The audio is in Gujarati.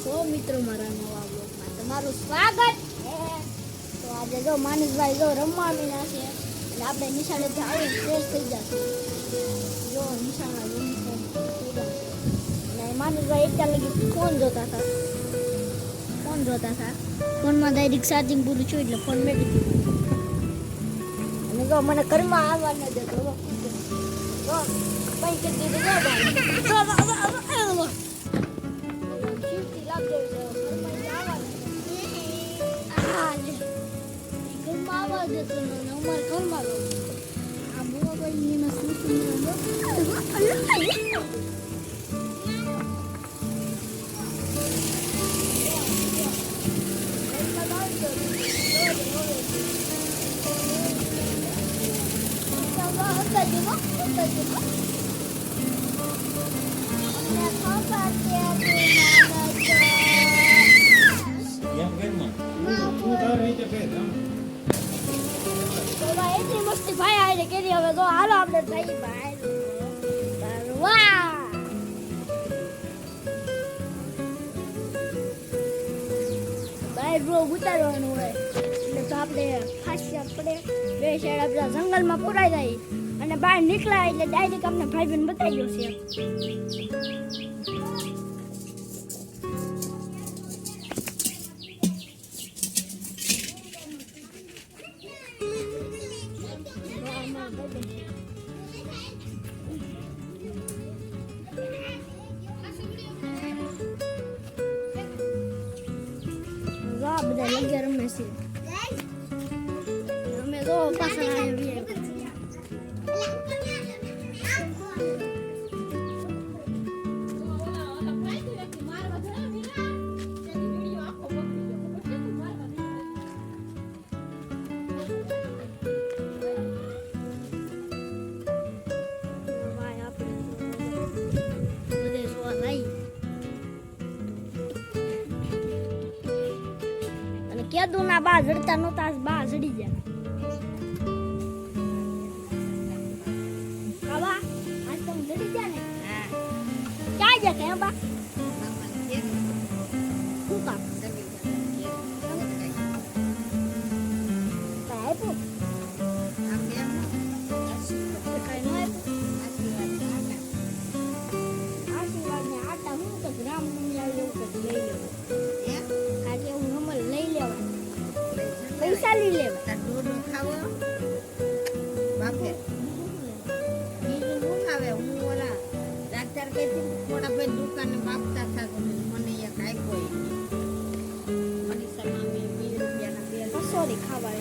છો મિત્રો મારા નવા બ્લોગમાં તમારું સ્વાગત છે। તો આજે જો માનસભાઈ જો રમવા મીના છે એટલે આપણે નિશાળેથી આવીને ફ્રેશ થઈ જશે। જો નિશાળમાં યુનિફોર્મ થઈ જશે અને માનસભાઈ એટલા લગી ફોન જોતા હતા ફોનમાં ડાયરેક્ટ ચાર્જિંગ પૂરું થયું એટલે ફોન મેળવી દીધો અને જો મને ઘરમાં આવવા ન દેતો જો કઈ કે દીધું ભાઈ આજે કેરી હવે તો હાલો આપણે થઈ ભાઈ બાય બ્રો ઉતારવાનું હોય એટલે તો આપણે ફાંસી આપણે બે સાઈડ આપણા જંગલમાં પુરાઈ જાય અને બહાર નીકળાય એટલે ડાયરેક્ટ અમને ભાઈ બહેન બતાવી ગયો છે। બધા લગ્યા રમે છે અમે તો પાછળ આવ્યા કેદુ ના બા જડતા નહોતા બા જડી ગયા આવા આજ તો જડી ગયા ને હા ક્યાં ગયા કે બા શું કામ પૈસા લઈ લેવા દૂધ ખાવો બાપે બીજું શું ખાવે હું ઓલા ડાક્ટર કે થોડા ભાઈ દુકાને બાપતા થા મને એક આપ્યો મનીષા મામી 20 રૂપિયાના બે સોરી ખાવા